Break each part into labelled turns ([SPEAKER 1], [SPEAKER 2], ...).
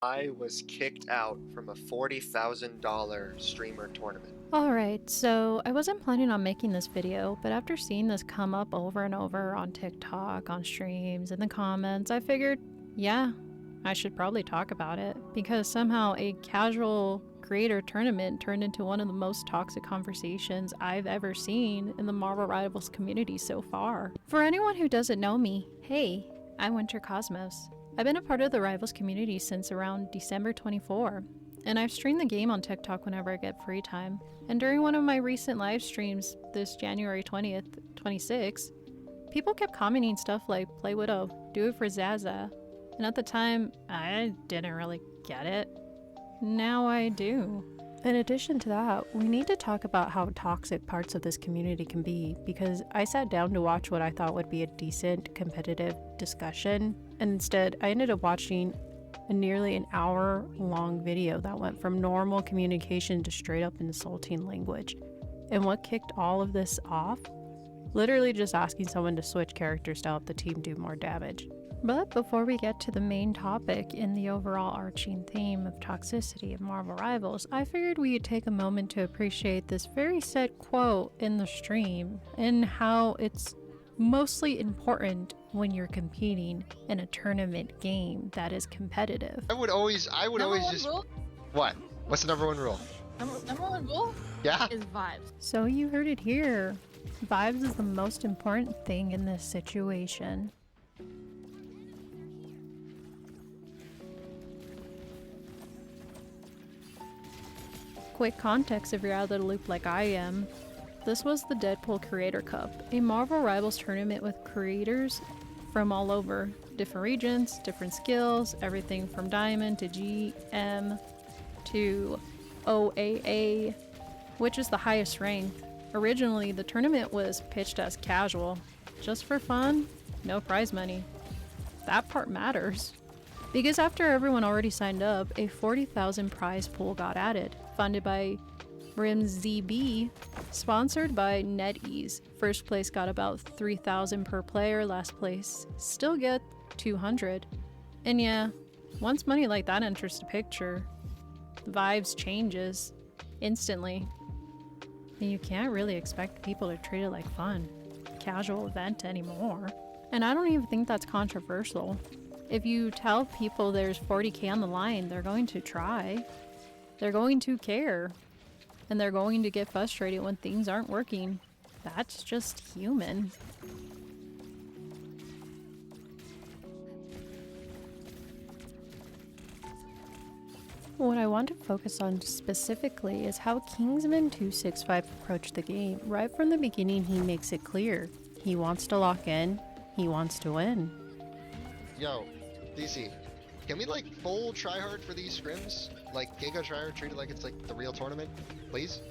[SPEAKER 1] I was kicked out from a $40,000 streamer tournament.
[SPEAKER 2] Alright, so I wasn't planning on making this video, but after seeing this come up over and over on TikTok, on streams, in the comments, I figured, yeah, I should probably talk about it, because somehow a casual creator tournament turned into one of the most toxic conversations I've ever seen in the Marvel Rivals community so far. For anyone who doesn't know me, hey, I'm Winter Cosmos. I've been a part of the Rivals community since around December 24, and I've streamed the game on TikTok whenever I get free time. And during one of my recent live streams, this January 20th, 26, people kept commenting stuff like, play Widow, do it for Zaza. And at the time, I didn't really get it. Now I do. In addition to that, we need to talk about how toxic parts of this community can be, because I sat down to watch what I thought would be a decent competitive discussion, and instead I ended up watching a nearly an hour-long video that went from normal communication to straight up insulting language. And what kicked all of this off? Literally just asking someone to switch characters to help the team do more damage. But before we get to the main topic in the overall arching theme of toxicity of Marvel Rivals, I figured we would take a moment to appreciate this very set quote in the stream and how it's mostly important when you're competing in a tournament game that is competitive.
[SPEAKER 1] I would always just...
[SPEAKER 3] Rule?
[SPEAKER 1] What? What's the number one rule?
[SPEAKER 3] Number one rule
[SPEAKER 1] Yeah?
[SPEAKER 3] is vibes.
[SPEAKER 2] So you heard it here. Vibes is the most important thing in this situation. Quick context if you're out of the loop like I am. This was the Deadpool Creator Cup, a Marvel Rivals tournament with creators from all over. Different regions, different skills, everything from Diamond to GM to OAA, which is the highest rank. Originally, the tournament was pitched as casual, just for fun, no prize money. That part matters. Because after everyone already signed up, a 40,000 prize pool got added, funded by RimZB, sponsored by NetEase. First place got about 3,000 per player, last place still get 200. And yeah, once money like that enters the picture, the vibes changes instantly. And you can't really expect people to treat it like fun, casual event anymore. And I don't even think that's controversial. If you tell people there's 40k on the line, they're going to try. They're going to care. And they're going to get frustrated when things aren't working. That's just human. What I want to focus on specifically is how Kingsman265 approached the game. Right from the beginning, he makes it clear. He wants to lock in. He wants to win.
[SPEAKER 1] Yo, DC, can we like full tryhard for these scrims? Like Giga tryhard, treat it like it's like the real tournament, please?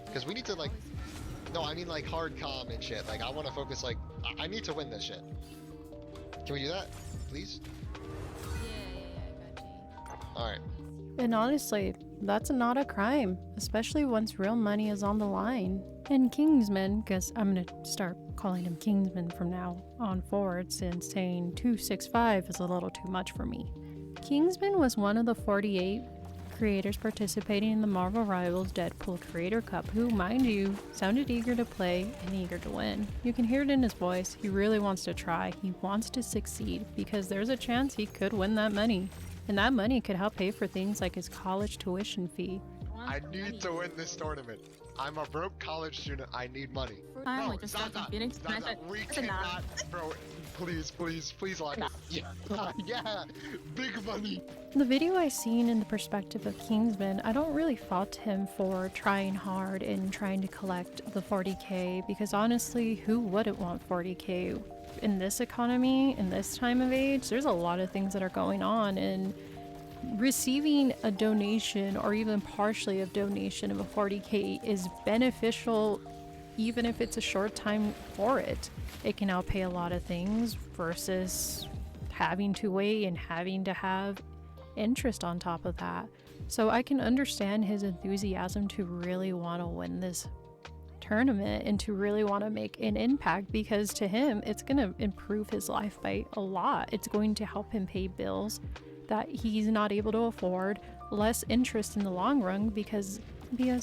[SPEAKER 1] Because we need to like, no, I mean like hard calm and shit. Like I want to focus like, I need to win this shit. Can we do that, please?
[SPEAKER 3] Yeah, I got you.
[SPEAKER 1] Alright.
[SPEAKER 2] And honestly, that's not a crime, especially once real money is on the line. And Kingsman, because I'm gonna start calling him Kingsman from now on forward, since saying 265 is a little too much for me. Kingsman was one of the 48 creators participating in the Marvel Rivals Deadpool Creator Cup, who, mind you, sounded eager to play and eager to win. You can hear it in his voice. He really wants to try. He wants to succeed because there's a chance he could win that money. And that money could help pay for things like his college tuition fee.
[SPEAKER 1] I need to win this tournament. I'm a broke college student. I need money.
[SPEAKER 3] I'm
[SPEAKER 1] No,
[SPEAKER 3] like just
[SPEAKER 1] Zaza,
[SPEAKER 3] Phoenix.
[SPEAKER 1] Zaza, we cannot, bro. Please lock it. Yeah, big money.
[SPEAKER 2] The video I seen in the perspective of Kingsman, I don't really fault him for trying hard and trying to collect the 40k, because honestly, who wouldn't want 40k? In this economy, in this time of age, there's a lot of things that are going on, and receiving a donation or even partially a donation of a 40k is beneficial even if it's a short time for it. It can outpay a lot of things versus having to wait and having to have interest on top of that. So I can understand his enthusiasm to really want to win this tournament and to really want to make an impact, because to him it's going to improve his life by a lot. It's going to help him pay bills that he's not able to afford, less interest in the long run because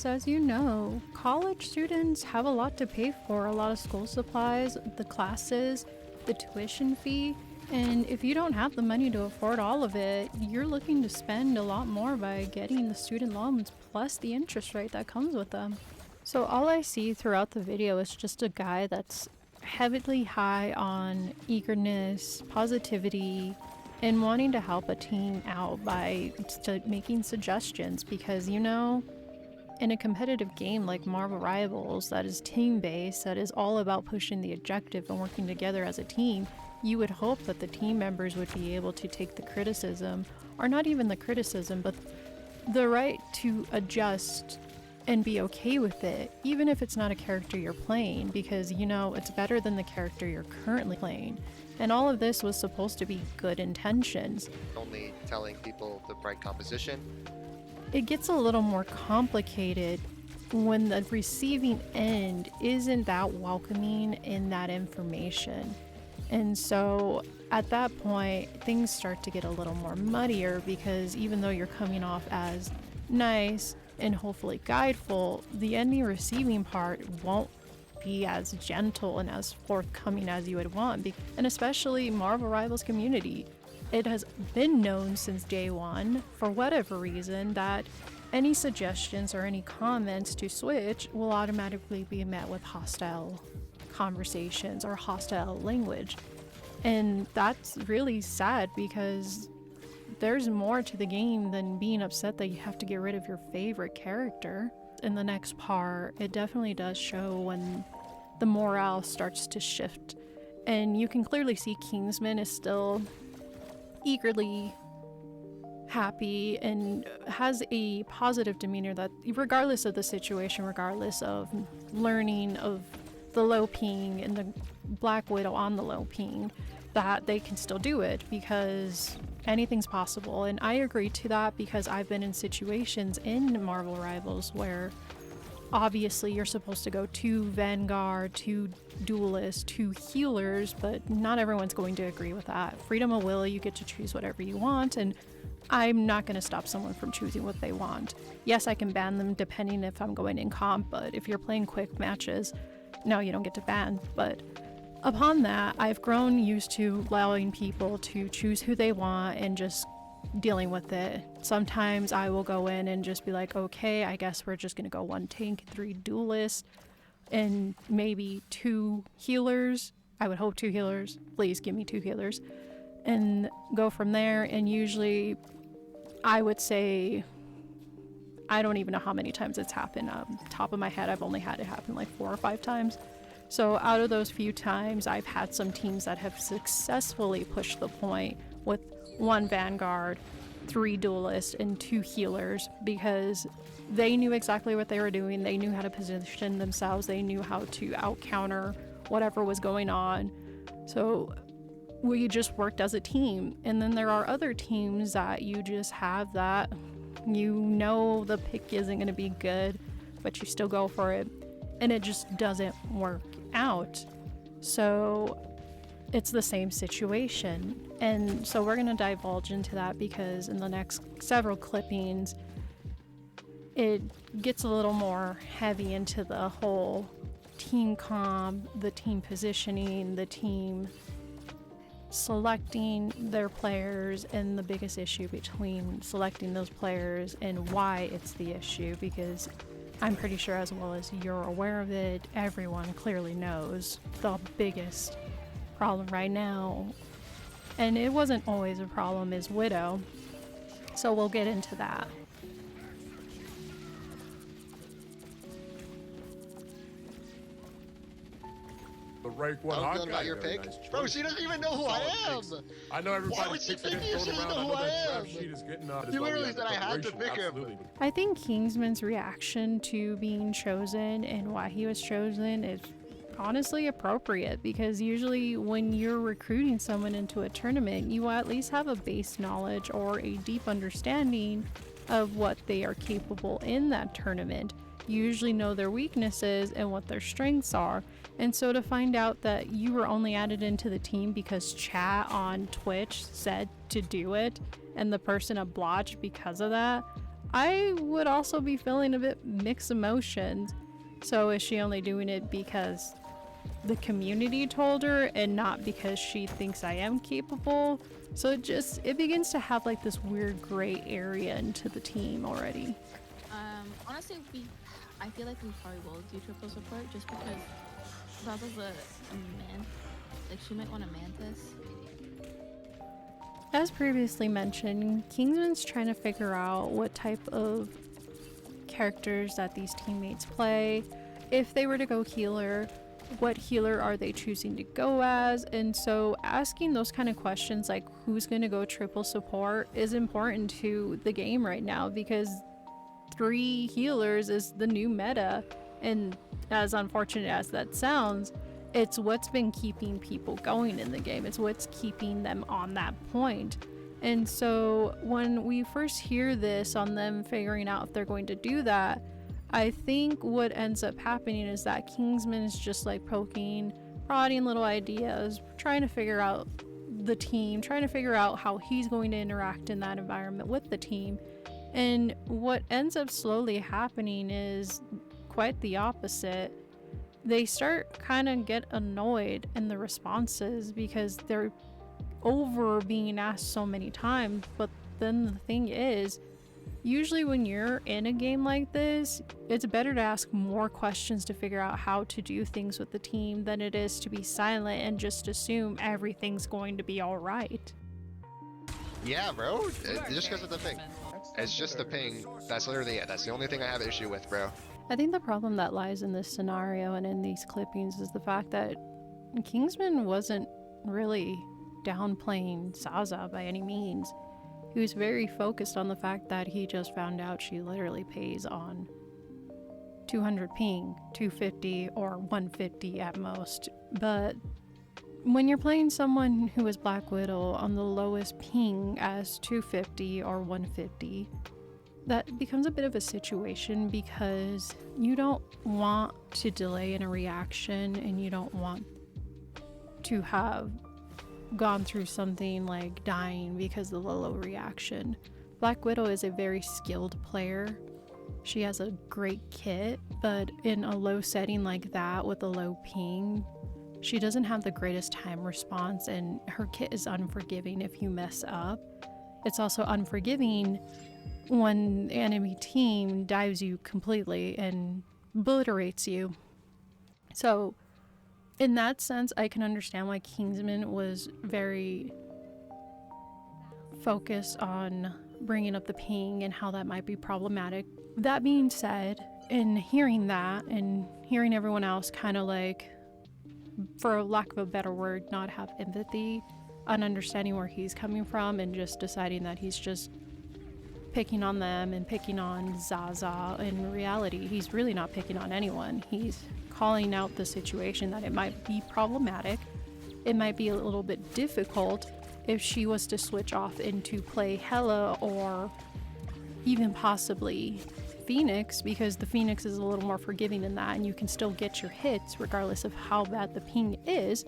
[SPEAKER 2] as you know, college students have a lot to pay for, a lot of school supplies, the classes, the tuition fee, and if you don't have the money to afford all of it, you're looking to spend a lot more by getting the student loans plus the interest rate that comes with them. So all I see throughout the video is just a guy that's heavily high on eagerness, positivity, and wanting to help a team out by making suggestions because, you know, in a competitive game like Marvel Rivals that is team-based, that is all about pushing the objective and working together as a team, you would hope that the team members would be able to take the criticism, or not even the criticism, but the right to adjust and be okay with it, even if it's not a character you're playing, because, you know, it's better than the character you're currently playing. And all of this was supposed to be good intentions.
[SPEAKER 1] Only telling people the right composition.
[SPEAKER 2] It gets a little more complicated when the receiving end isn't that welcoming in that information. And so at that point, things start to get a little more muddier because even though you're coming off as nice and hopefully guideful, the ending receiving part won't be as gentle and as forthcoming as you would want. And especially Marvel Rivals community. It has been known since day one, for whatever reason, that any suggestions or any comments to switch will automatically be met with hostile conversations or hostile language. And that's really sad because there's more to the game than being upset that you have to get rid of your favorite character. In the next part, it definitely does show when the morale starts to shift. And you can clearly see Kingsman is still eagerly happy and has a positive demeanor that regardless of the situation, regardless of learning of the low ping and the Black Widow on the low ping, that they can still do it because anything's possible. And I agree to that because I've been in situations in Marvel Rivals where obviously you're supposed to go 2 Vanguard, 2 Duelists, 2 healers, but not everyone's going to agree with that. Freedom of will, you get to choose whatever you want, and I'm not going to stop someone from choosing what they want. Yes, I can ban them depending if I'm going in comp, but if you're playing quick matches, no, you don't get to ban. But upon that, I've grown used to allowing people to choose who they want and just dealing with it. Sometimes I will go in and just be like, okay, I guess we're just gonna go 1 tank, 3 duelists, and maybe 2 healers. I would hope 2 healers. Please give me 2 healers. And go from there. And usually I would say, I don't even know how many times it's happened. Top of my head, I've only had it happen like 4 or 5 times. So out of those few times, I've had some teams that have successfully pushed the point with 1 Vanguard, 3 duelists, and 2 healers because they knew exactly what they were doing. They knew how to position themselves. They knew how to out-counter whatever was going on. So we just worked as a team. And then there are other teams that you just have that you know the pick isn't going to be good, but you still go for it. And it just doesn't work out. So it's the same situation. And so we're going to divulge into that because in the next several clippings, it gets a little more heavy into the whole team comp, the team positioning, the team selecting their players, and the biggest issue between selecting those players and why it's the issue, because I'm pretty sure as well as you're aware of it, everyone clearly knows the biggest problem right now, and it wasn't always a problem, is Widow. So we'll get into that.
[SPEAKER 4] The rank 1
[SPEAKER 1] I'm
[SPEAKER 4] Hawkeye.
[SPEAKER 1] feeling about your
[SPEAKER 4] Very
[SPEAKER 1] pick.
[SPEAKER 4] nice
[SPEAKER 1] Bro,
[SPEAKER 4] choice.
[SPEAKER 1] she doesn't even know who I am!
[SPEAKER 4] Picks. I know everybody
[SPEAKER 1] Why would she
[SPEAKER 4] picks it
[SPEAKER 1] pick me
[SPEAKER 4] and
[SPEAKER 1] if she
[SPEAKER 4] thrown
[SPEAKER 1] doesn't
[SPEAKER 4] around.
[SPEAKER 1] know
[SPEAKER 4] I
[SPEAKER 1] who
[SPEAKER 4] know
[SPEAKER 1] I
[SPEAKER 4] that
[SPEAKER 1] am?
[SPEAKER 4] draft sheet is getting
[SPEAKER 1] You literally said I had to pick him.
[SPEAKER 4] Absolutely.
[SPEAKER 2] I think Kingsman's reaction to being chosen and why he was chosen is honestly appropriate, because usually when you're recruiting someone into a tournament, you at least have a base knowledge or a deep understanding of what they are capable in that tournament. You usually know their weaknesses and what their strengths are, And so to find out that you were only added into the team because chat on Twitch said to do it, and the person obliged because of that, I would also be feeling a bit mixed emotions. So is she only doing it because the community told her and not because she thinks I am capable? So it begins to have like this weird gray area into the team already.
[SPEAKER 3] Honestly, I feel like we probably will do triple support just because Zaza's a man. Like, she might want a mantis.
[SPEAKER 2] As previously mentioned, Kingsman's trying to figure out what type of characters that these teammates play. If they were to go healer, what healer are they choosing to go as? And so asking those kind of questions like who's going to go triple support is important to the game right now, because 3 healers is the new meta, and as unfortunate as that sounds, it's what's been keeping people going in the game. It's what's keeping them on that point. And so when we first hear this on them figuring out if they're going to do that, I think what ends up happening is that Kingsman is just like poking, prodding little ideas, trying to figure out the team, trying to figure out how he's going to interact in that environment with the team. And what ends up slowly happening is quite the opposite. They start kind of get annoyed in the responses because they're over being asked so many times. But then the thing is, usually when you're in a game like this, it's better to ask more questions to figure out how to do things with the team than it is to be silent and just assume everything's going to be all right.
[SPEAKER 1] Yeah, bro. Just because of the ping. It's just the ping. That's literally it. That's the only thing I have issue with, bro.
[SPEAKER 2] I think the problem that lies in this scenario and in these clippings is the fact that Kingsman wasn't really downplaying Zaza by any means. He was very focused on the fact that he just found out she literally pays on 200 ping, 250 or 150 at most. But when you're playing someone who is Black Widow on the lowest ping as 250 or 150, that becomes a bit of a situation because you don't want to delay in a reaction and you don't want to have gone through something like dying because of the low reaction. Black Widow is a very skilled player. She has a great kit, but in a low setting like that with a low ping, she doesn't have the greatest time response, and her kit is unforgiving if you mess up. It's also unforgiving when the enemy team dives you completely and obliterates you. So in that sense, I can understand why Kingsman was very focused on bringing up the ping and how that might be problematic. That being said, in hearing that and hearing everyone else kind of like, for lack of a better word, not have empathy on understanding where he's coming from and just deciding that he's just picking on them and picking on Zaza, in reality, he's really not picking on anyone. He's calling out the situation that it might be problematic. It might be a little bit difficult if she was to switch off into play Hela or even possibly Phoenix, because the Phoenix is a little more forgiving than that and you can still get your hits regardless of how bad the ping is.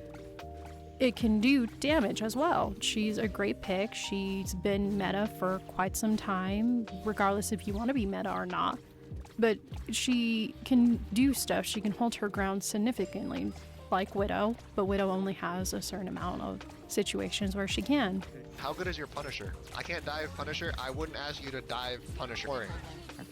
[SPEAKER 2] It can do damage as well. She's a great pick. She's been meta for quite some time, regardless if you want to be meta or not. But she can do stuff. She can hold her ground significantly, like Widow, but Widow only has a certain amount of situations where she can.
[SPEAKER 1] How good is your Punisher? I can't dive Punisher. I wouldn't ask you to dive Punisher.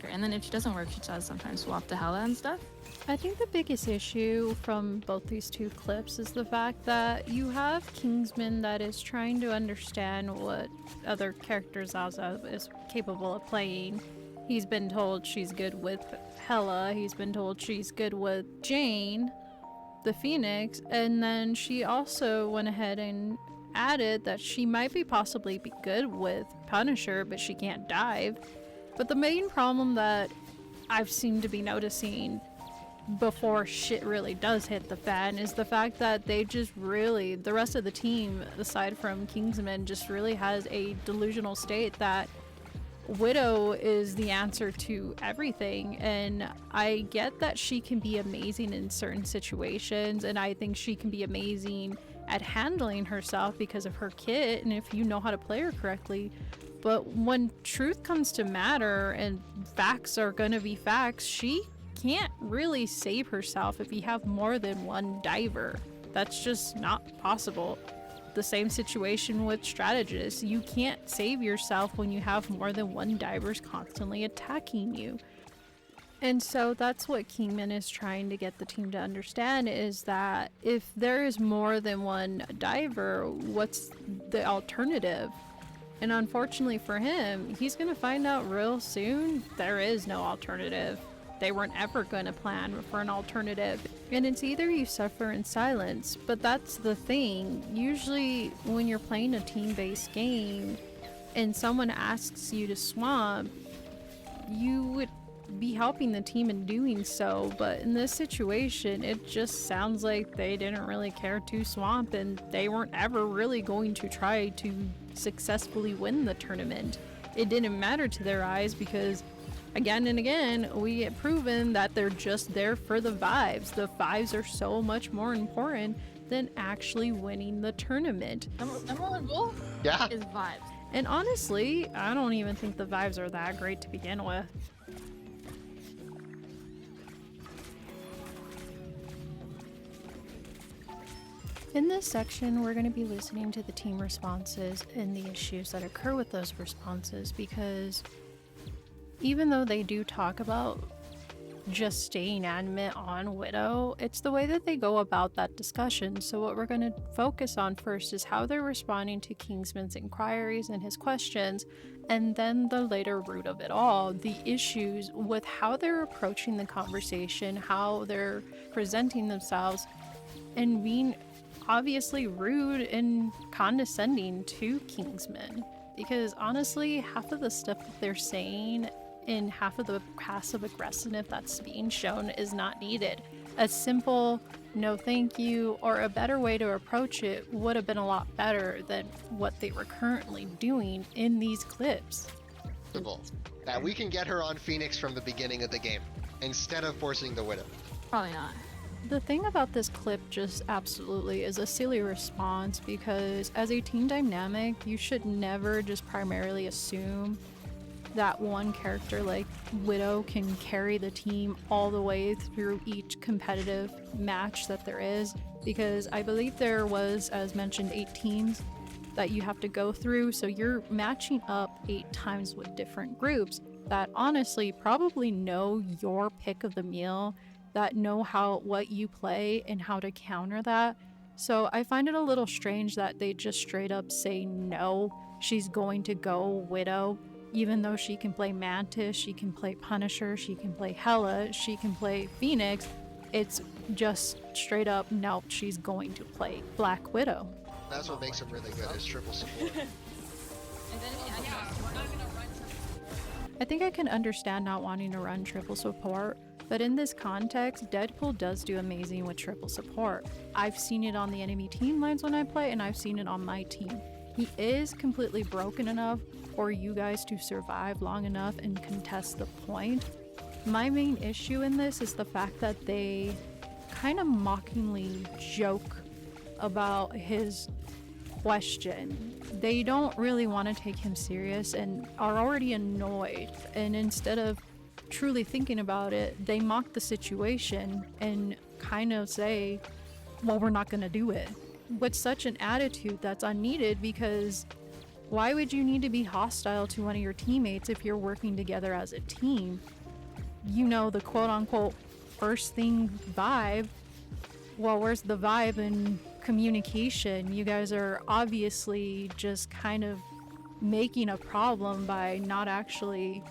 [SPEAKER 3] And then if she doesn't work, she does sometimes swap to Hela and stuff.
[SPEAKER 2] I think the biggest issue from both these two clips is the fact that you have Kingsman that is trying to understand what other characters Zaza is capable of playing. He's been told she's good with Hela, he's been told she's good with Jane, the Phoenix, and then she also went ahead and added that she might be possibly be good with Punisher, but she can't dive. But the main problem that I've seemed to be noticing before shit really does hit the fan is the fact that they just really, the rest of the team, aside from Kingsman, just really has a delusional state that Widow is the answer to everything, and I get that she can be amazing in certain situations, and I think she can be amazing at handling herself because of her kit and if you know how to play her correctly. But when truth comes to matter and facts are gonna be facts, she can't really save herself if you have more than one diver. That's just not possible. The same situation with strategists. You can't save yourself when you have more than one diver's constantly attacking you. And so that's what Kingman is trying to get the team to understand, is that if there is more than one diver, what's the alternative? And unfortunately for him, he's gonna find out real soon there is no alternative. They weren't ever gonna plan for an alternative. And it's either you suffer in silence, but that's the thing. Usually when you're playing a team-based game and someone asks you to swamp, you would be helping the team in doing so, but in this situation it just sounds like they didn't really care to swamp and they weren't ever really going to try to successfully win the tournament. It didn't matter to their eyes because again and again we get proven that they're just there for the vibes. The vibes are so much more important than actually winning the tournament.
[SPEAKER 3] Number one goal is vibes.
[SPEAKER 2] And honestly, I don't even think the vibes are that great to begin with. In this section, we're going to be listening to the team responses and the issues that occur with those responses, because even though they do talk about just staying animate on Widow, it's the way that they go about that discussion. So what we're going to focus on first is how they're responding to Kingsman's inquiries and his questions, and then the later root of it all, the issues with how they're approaching the conversation, how they're presenting themselves, and being obviously rude and condescending to Kingsman. Because honestly, half of the stuff that they're saying and half of the passive aggressiveness that's being shown is not needed. A simple no thank you or a better way to approach it would have been a lot better than what they were currently doing in these clips.
[SPEAKER 1] That we can get her on Phoenix from the beginning of the game instead of forcing the Widow.
[SPEAKER 3] Probably not.
[SPEAKER 2] The thing about this clip just absolutely is a silly response, because as a team dynamic, you should never just primarily assume that one character like Widow can carry the team all the way through each competitive match that there is, because I believe there was, as mentioned, 8 teams that you have to go through, so you're matching up 8 times with different groups that honestly probably know your pick of the meal, that know what you play and how to counter that. So I find it a little strange that they just straight up say no, she's going to go Widow, even though she can play Mantis, she can play Punisher, she can play Hela, she can play Phoenix. It's just straight up no, she's going to play Black Widow.
[SPEAKER 1] That's what makes him really good, is triple support.
[SPEAKER 2] I think I can understand not wanting to run triple support, but in this context, Deadpool does do amazing with triple support. I've seen it on the enemy team lines when I play, and I've seen it on my team. He is completely broken enough for you guys to survive long enough and contest the point. My main issue in this is the fact that they kind of mockingly joke about his question. They don't really want to take him serious and are already annoyed, and instead of truly thinking about it, they mock the situation and kind of say, well, we're not going to do it. With such an attitude that's unneeded, because why would you need to be hostile to one of your teammates if you're working together as a team? You know, the quote-unquote first thing vibe. Well, where's the vibe in communication? You guys are obviously just kind of making a problem by not actually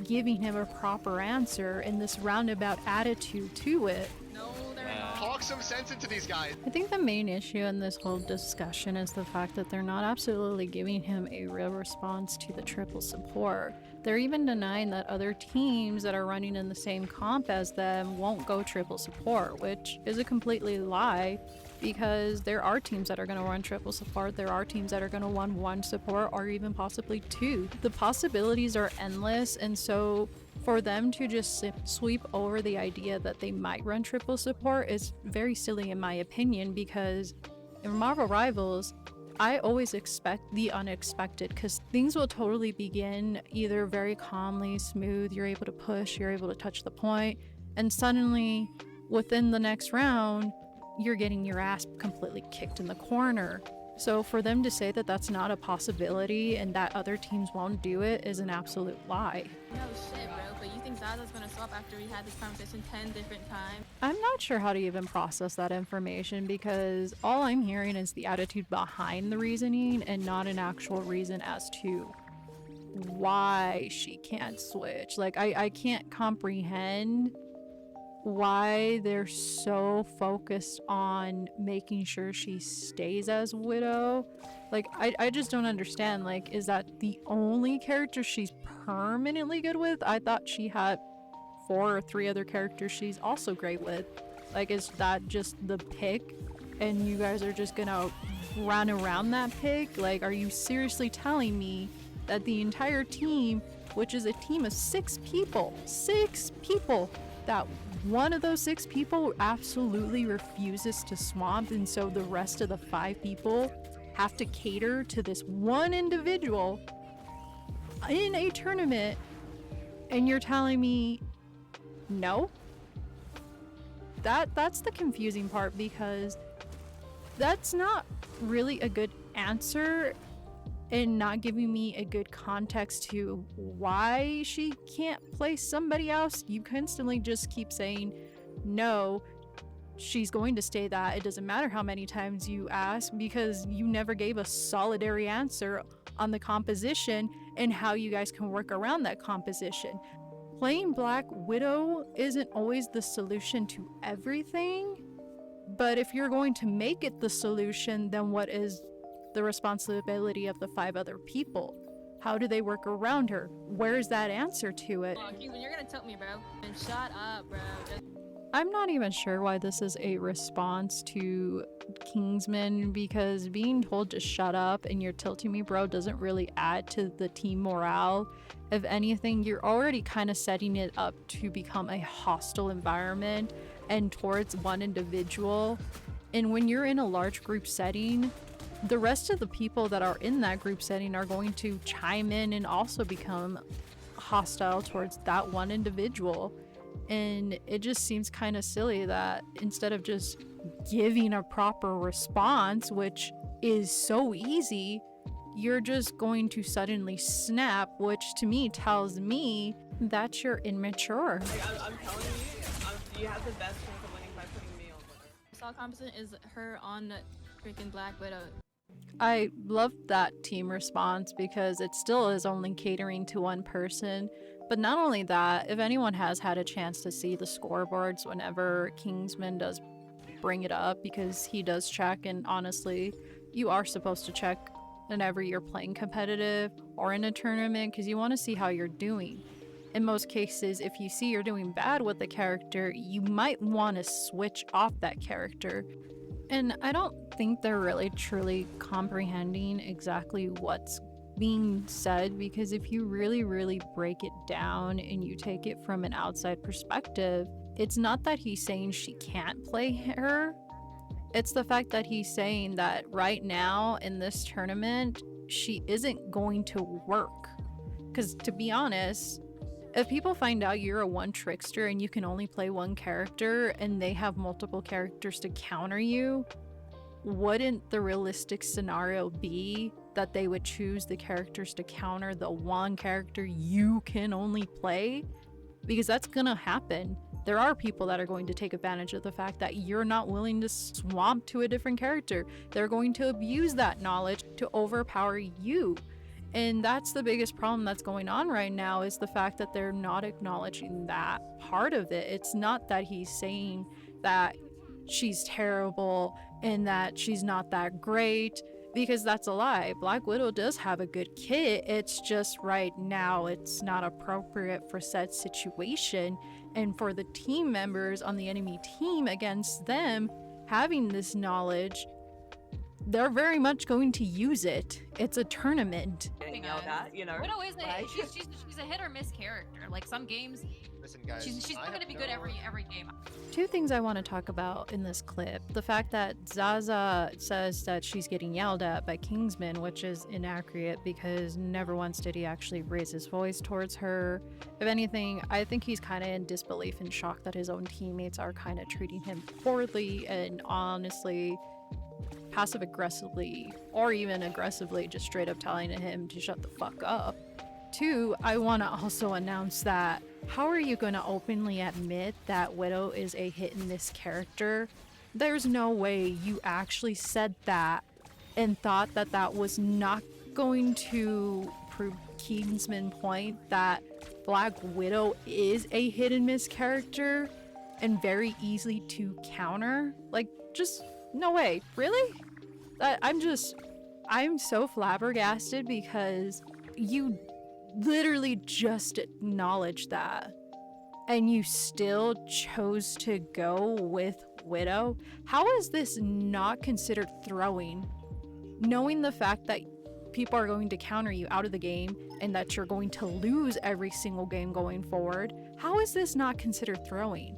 [SPEAKER 2] giving him a proper answer in this roundabout attitude to it.
[SPEAKER 3] No, they're not.
[SPEAKER 1] Talk some sense into these guys.
[SPEAKER 2] I think the main issue in this whole discussion is the fact that they're not absolutely giving him a real response to the triple support. They're even denying that other teams that are running in the same comp as them won't go triple support, which is a completely lie, because there are teams that are going to run triple support, there are teams that are going to run one support, or even possibly two. The possibilities are endless, and so for them to just sweep over the idea that they might run triple support is very silly in my opinion, because in Marvel Rivals, I always expect the unexpected, because things will totally begin either very calmly, smooth, you're able to push, you're able to touch the point, and suddenly within the next round, you're getting your ass completely kicked in the corner. So for them to say that that's not a possibility and that other teams won't do it is an absolute lie.
[SPEAKER 3] No shit, bro. But you think Zaza's gonna swap after we had this conversation 10 different times?
[SPEAKER 2] I'm not sure how to even process that information, because all I'm hearing is the attitude behind the reasoning and not an actual reason as to why she can't switch. Like, I can't comprehend why they're so focused on making sure she stays as Widow. Like, I just don't understand. Like, is that the only character she's permanently good with? I thought she had 4 or 3 other characters she's also great with. Like, is that just the pick and you guys are just gonna run around that pick? Like, are you seriously telling me that the entire team, which is a team of 6 people, that one of those 6 people absolutely refuses to swamp, and so the rest of the 5 people have to cater to this one individual in a tournament, and you're telling me no? That's the confusing part, because that's not really a good answer and not giving me a good context to why she can't play somebody else. You constantly just keep saying no, she's going to stay that. It doesn't matter how many times you ask, because you never gave a solidary answer on the composition and how you guys can work around that composition. Playing Black Widow isn't always the solution to everything, but if you're going to make it the solution, then what is the responsibility of the 5 other people? How do they work around her? Where's that answer to it?
[SPEAKER 3] Oh, Kingsman, you're gonna tilt me, bro. And shut up, bro.
[SPEAKER 2] I'm not even sure why this is a response to Kingsman, because being told to shut up and you're tilting me, bro, doesn't really add to the team morale. If anything, you're already kind of setting it up to become a hostile environment and towards one individual. And when you're in a large group setting, the rest of the people that are in that group setting are going to chime in and also become hostile towards that one individual. And it just seems kind of silly that instead of just giving a proper response, which is so easy, you're just going to suddenly snap, which to me tells me that you're immature.
[SPEAKER 5] Like, I'm telling you, you have the best chance of winning by putting me on winner.
[SPEAKER 3] Saw competent is her on freaking Black Widow.
[SPEAKER 2] I love that team response, because it still is only catering to one person. But not only that, if anyone has had a chance to see the scoreboards whenever Kingsman does bring it up, because he does check, and honestly, you are supposed to check whenever you're playing competitive or in a tournament, because you want to see how you're doing. In most cases, if you see you're doing bad with the character, you might want to switch off that character. And I don't think they're really truly comprehending exactly what's being said, because if you really break it down and you take it from an outside perspective, it's not that he's saying she can't play her. It's the fact that he's saying that right now in this tournament, she isn't going to work. Because to be honest, if people find out you're a one trickster and you can only play one character and they have multiple characters to counter you, wouldn't the realistic scenario be that they would choose the characters to counter the one character you can only play? Because that's gonna happen. There are people that are going to take advantage of the fact that you're not willing to swamp to a different character. They're going to abuse that knowledge to overpower you. And that's the biggest problem that's going on right now, is the fact that they're not acknowledging that part of it. It's not that he's saying that she's terrible and that she's not that great. Because that's a lie. Black Widow does have a good kit. It's just right now it's not appropriate for said situation. And for the team members on the enemy team against them having this knowledge, they're very much going to use it. It's a tournament.
[SPEAKER 5] Getting yelled at, you know.
[SPEAKER 6] Widow is
[SPEAKER 5] like-
[SPEAKER 6] she's a hit or miss character. Like some games,
[SPEAKER 1] Listen, guys.
[SPEAKER 6] she's not gonna be good every game.
[SPEAKER 2] Two things I want to talk about in this clip. The fact that Zaza says that she's getting yelled at by Kingsman, which is inaccurate because never once did he actually raise his voice towards her. If anything, I think he's kind of in disbelief and shock that his own teammates are kind of treating him poorly and honestly passive aggressively or even aggressively just straight up telling him to shut the fuck up. Two, I want to also announce that how are you going to openly admit that Widow is a hit and miss character? There's no way you actually said that and thought that that was not going to prove Kingsman's point that Black Widow is a hit and miss character and very easy to counter. Like, just no way. Really? I'm so flabbergasted because you literally just acknowledged that and you still chose to go with Widow. How is this not considered throwing? Knowing the fact that people are going to counter you out of the game and that you're going to lose every single game going forward, how is this not considered throwing?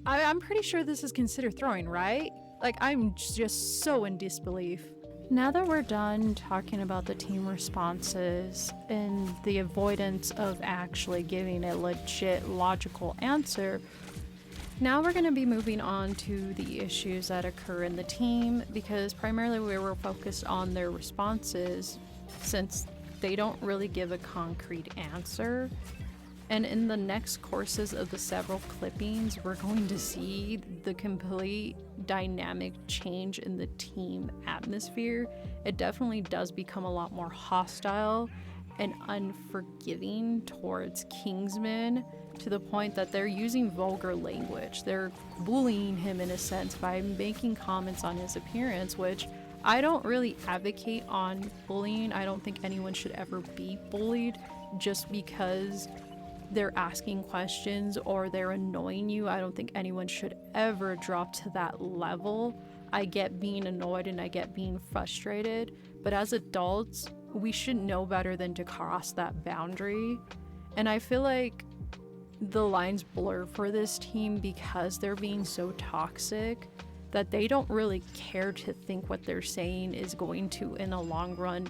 [SPEAKER 2] I'm pretty sure this is considered throwing, right? Like, I'm just so in disbelief. Now that we're done talking about the team responses and the avoidance of actually giving a legit logical answer, now we're going to be moving on to the issues that occur in the team, because primarily we were focused on their responses since they don't really give a concrete answer. And in the next courses of the several clippings, we're going to see the complete dynamic change in the team atmosphere. It definitely does become a lot more hostile and unforgiving towards Kingsman, to the point that they're using vulgar language. They're bullying him in a sense by making comments on his appearance, which I don't really advocate on bullying. I don't think anyone should ever be bullied just because they're asking questions or they're annoying you. I don't think anyone should ever drop to that level. I get being annoyed and I get being frustrated, but as adults, we should know better than to cross that boundary. And I feel like the lines blur for this team because they're being so toxic that they don't really care to think what they're saying is going to, in the long run,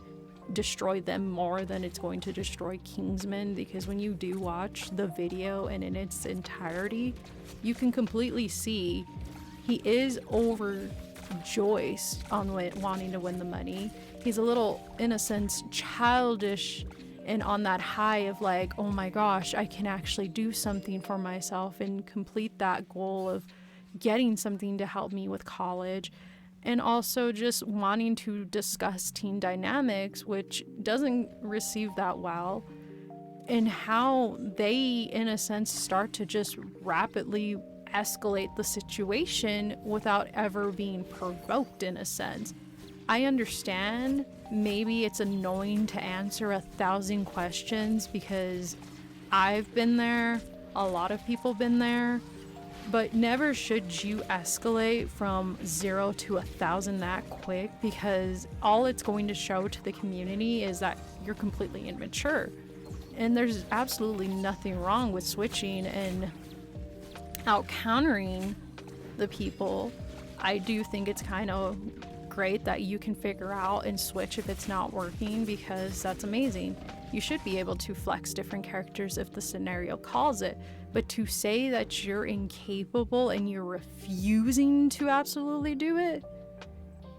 [SPEAKER 2] destroy them more than it's going to destroy Kingsman. Because when you do watch the video and in its entirety, you can completely see he is overjoyed on wanting to win the money. He's a little, in a sense, childish and on that high of like, oh my gosh, I can actually do something for myself and complete that goal of getting something to help me with college. And also just wanting to discuss teen dynamics, which doesn't receive that well, and how they, in a sense, start to just rapidly escalate the situation without ever being provoked, in a sense. I understand maybe it's annoying to answer 1,000 questions because I've been there, a lot of people been there, but never should you escalate from 0 to 1,000 that quick, because all it's going to show to the community is that you're completely immature. And there's absolutely nothing wrong with switching and out countering the people. I do think it's kind of great that you can figure out and switch if it's not working, because that's amazing. You should be able to flex different characters if the scenario calls it. But to say that you're incapable and you're refusing to absolutely do it,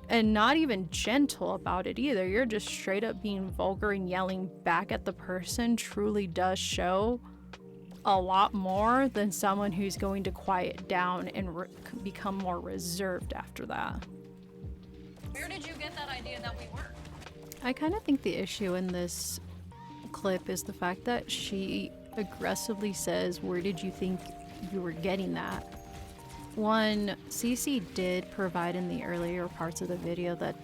[SPEAKER 2] and not even gentle about it either, you're just straight up being vulgar and yelling back at the person, truly does show a lot more than someone who's going to quiet down and become more reserved after that.
[SPEAKER 6] Where did you get that idea that we were?
[SPEAKER 2] I kind of think the issue in this clip is the fact that she aggressively says, where did you think you were getting that? One, Cece did provide in the earlier parts of the video that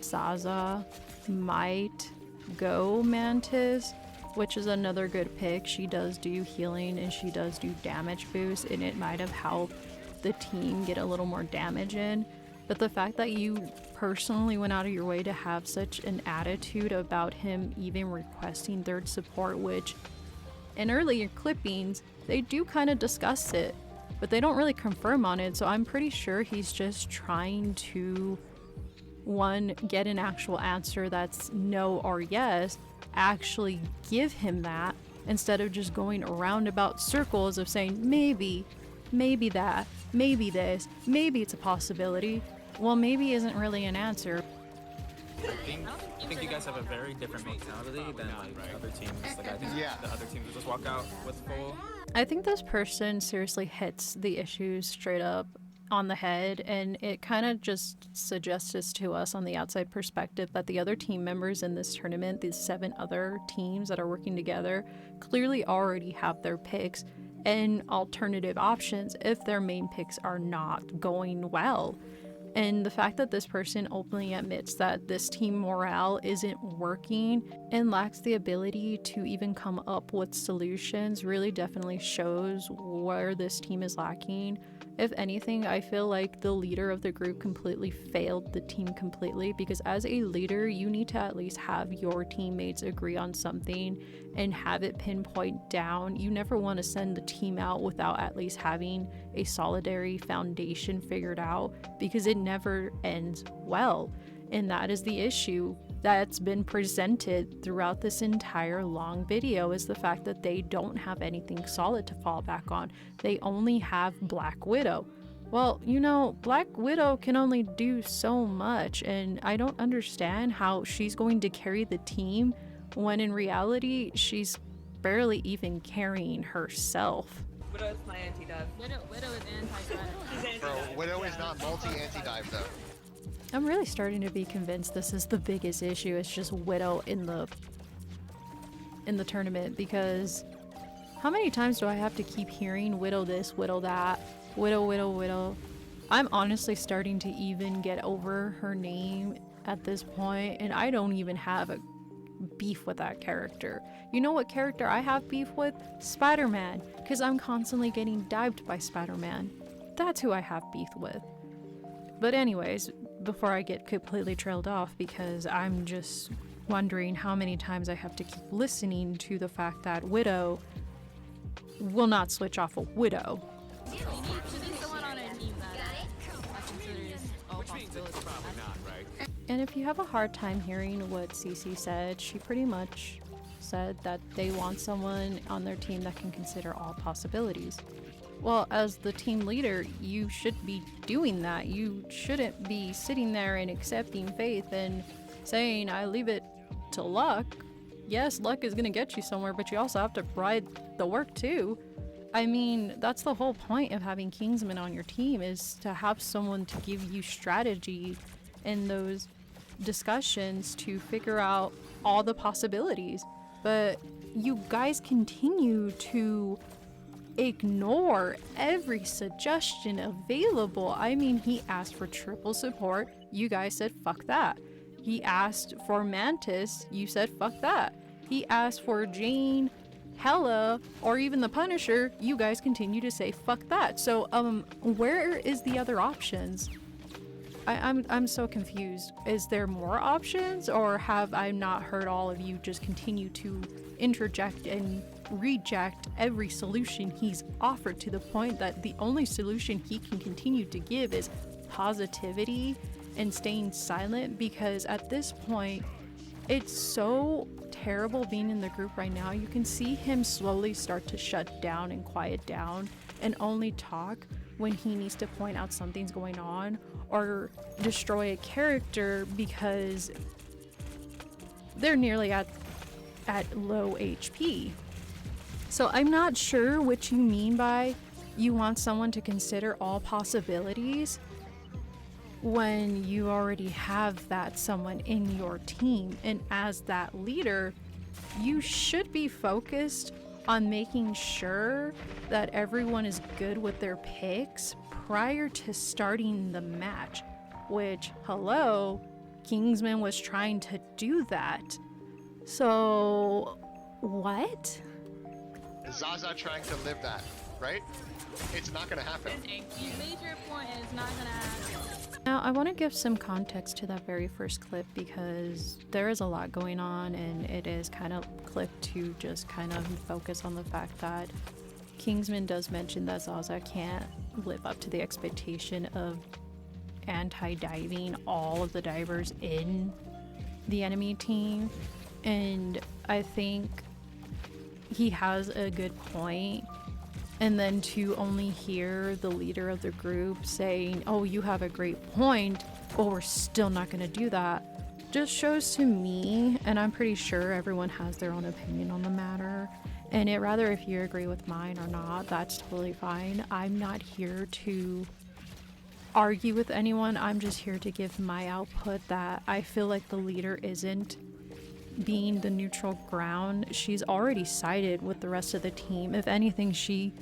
[SPEAKER 2] Zaza might go Mantis, which is another good pick. She does do healing and she does do damage boost, and it might have helped the team get a little more damage in. But the fact that you personally went out of your way to have such an attitude about him even requesting third support, which in earlier clippings they do kind of discuss it, but they don't really confirm on it. So I'm pretty sure he's just trying to, one, get an actual answer that's no or yes, actually give him that, instead of just going around about circles of saying maybe that, maybe this, maybe it's a possibility. Well, maybe isn't really an answer.
[SPEAKER 7] I think you guys have a very different mentality than like other teams. Like I think
[SPEAKER 1] Yeah.
[SPEAKER 7] the other teams will just walk out with full.
[SPEAKER 2] I think this person seriously hits the issues straight up on the head, and it kind of just suggests this to us on the outside perspective that the other team members in this tournament, these 7 other teams that are working together, clearly already have their picks and alternative options if their main picks are not going well. And the fact that this person openly admits that this team morale isn't working and lacks the ability to even come up with solutions really definitely shows where this team is lacking. If anything, I feel like the leader of the group completely failed the team completely, because as a leader, you need to at least have your teammates agree on something and have it pinpoint down. You never want to send the team out without at least having a solidary foundation figured out, because it never ends well. And that is the issue that's been presented throughout this entire long video, is the fact that they don't have anything solid to fall back on. They only have Black Widow. Well, you know, Black Widow can only do so much, and I don't understand how she's going to carry the team when in reality she's barely even carrying herself.
[SPEAKER 5] Widow is my anti-dive.
[SPEAKER 3] Widow is anti-dive.
[SPEAKER 5] She's
[SPEAKER 1] Bro,
[SPEAKER 5] anti-dive.
[SPEAKER 1] Widow is not multi-anti-dive though.
[SPEAKER 2] I'm really starting to be convinced this is the biggest issue. It's just Widow in the tournament, because how many times do I have to keep hearing Widow this, Widow that, Widow? I'm honestly starting to even get over her name at this point, and I don't even have a beef with that character. You know what character I have beef with? Spider-Man, because I'm constantly getting dived by Spider-Man. That's who I have beef with. But anyways, before I get completely trailed off, because I'm just wondering how many times I have to keep listening to the fact that Widow will not switch off a Widow.
[SPEAKER 3] We need someone on our team that considers all possibilities.
[SPEAKER 2] And if you have a hard time hearing what Cece said, she pretty much said that they want someone on their team that can consider all possibilities. Well, as the team leader, you should be doing that. You shouldn't be sitting there and accepting faith and saying, I leave it to luck. Yes, luck is going to get you somewhere, but you also have to ride the work too. I mean, that's the whole point of having Kingsmen on your team, is to have someone to give you strategy in those discussions to figure out all the possibilities. But you guys continue to ignore every suggestion available. I mean, he asked for triple support. You guys said fuck that. He asked for Mantis. You said fuck that. He asked for Jane, Hela, or even the Punisher. You guys continue to say fuck that. So where is the other options? I'm so confused. Is there more options, or have I not heard all of you just continue to interject and reject every solution he's offered, to the point that the only solution he can continue to give is positivity and staying silent? Because at this point, it's so terrible being in the group right now. You can see him slowly start to shut down and quiet down and only talk when he needs to point out something's going on or destroy a character because they're nearly at low HP. So I'm not sure what you mean by you want someone to consider all possibilities when you already have that someone in your team. And as that leader, you should be focused on making sure that everyone is good with their picks prior to starting the match. Which, hello, Kingsman was trying to do that. So, what?
[SPEAKER 1] Zaza trying to live that, right? It's not gonna happen.
[SPEAKER 3] You made your point and it's not gonna happen.
[SPEAKER 2] Now, I want to give some context to that very first clip because there is a lot going on and it is kind of clipped to just kind of focus on the fact that Kingsman does mention that Zaza can't live up to the expectation of anti-diving all of the divers in the enemy team. And I think he has a good point. And then to only hear the leader of the group saying, oh, you have a great point, but we're still not going to do that, just shows to me, and I'm pretty sure everyone has their own opinion on the matter, and it rather if you agree with mine or not, that's totally fine. I'm not here to argue with anyone. I'm just here to give my output that I feel like the leader isn't being the neutral ground. She's already sided with the rest of the team. If anything, she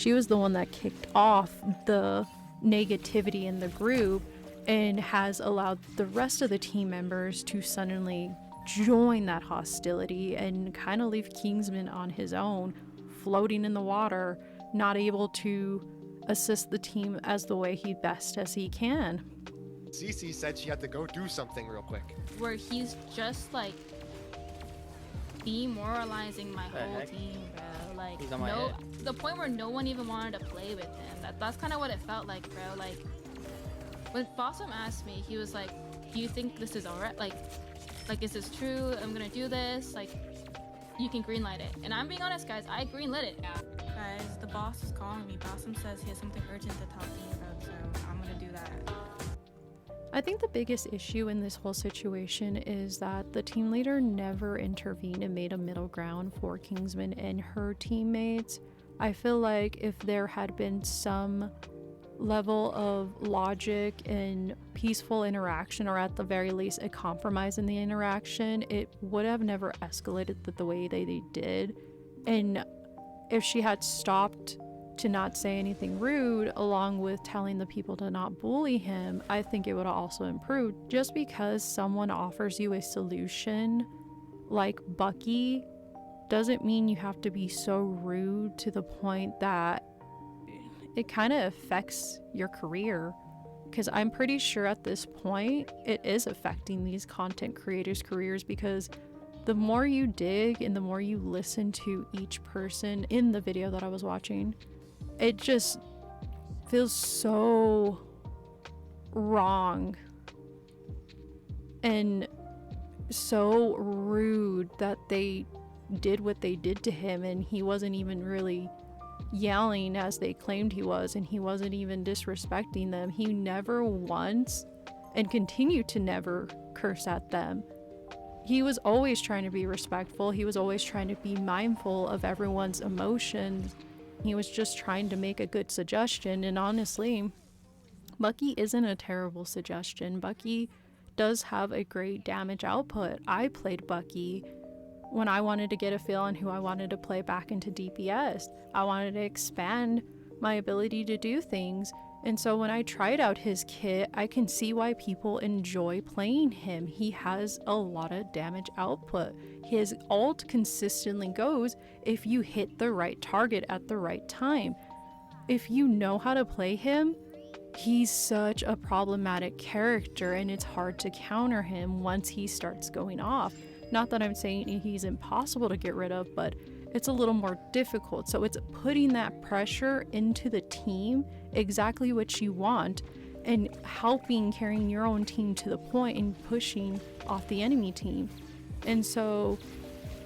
[SPEAKER 2] was the one that kicked off the negativity in the group and has allowed the rest of the team members to suddenly join that hostility and kind of leave Kingsman on his own, floating in the water, not able to assist the team as the way he best as he can.
[SPEAKER 1] Cece said she had to go do something real quick.
[SPEAKER 3] Where he's just like demoralizing my whole
[SPEAKER 8] heck?
[SPEAKER 3] team, bro. Like,
[SPEAKER 8] He's on my
[SPEAKER 3] no,
[SPEAKER 8] head.
[SPEAKER 3] the point where no one even wanted to play with him. That's kind of what it felt like, bro. Like, when Fossum asked me, he was like, "Do you think this is alright? Like, is this true? I'm gonna do this. Like, you can greenlight it." And I'm being honest, guys. I greenlit it.
[SPEAKER 6] Yeah.
[SPEAKER 3] Guys, the boss is calling me. Fossum says he has something urgent to talk to me about, so I'm gonna do that.
[SPEAKER 2] I think the biggest issue in this whole situation is that the team leader never intervened and made a middle ground for Kingsman and her teammates. I feel like if there had been some level of logic and peaceful interaction, or at the very least a compromise in the interaction, it would have never escalated the way they did. And if she had stopped to not say anything rude, along with telling the people to not bully him, I think it would have also improved. Just because someone offers you a solution like Bucky doesn't mean you have to be so rude to the point that it kind of affects your career. Because I'm pretty sure at this point it is affecting these content creators' careers, because the more you dig and the more you listen to each person in the video that I was watching, it just feels so wrong and so rude that they did what they did to him, and he wasn't even really yelling as they claimed he was, and he wasn't even disrespecting them. He never once, and continued to never, curse at them. He was always trying to be respectful. He was always trying to be mindful of everyone's emotions. He was just trying to make a good suggestion, and honestly, Bucky isn't a terrible suggestion. Bucky does have a great damage output. I played Bucky when I wanted to get a feel on who I wanted to play back into DPS. I wanted to expand my ability to do things. And so when I tried out his kit, I can see why people enjoy playing him. He has a lot of damage output. His ult consistently goes if you hit the right target at the right time. If you know how to play him, he's such a problematic character, and it's hard to counter him once he starts going off. Not that I'm saying he's impossible to get rid of, but it's a little more difficult. So it's putting that pressure into the team, exactly what you want, and helping carrying your own team to the point and pushing off the enemy team. And so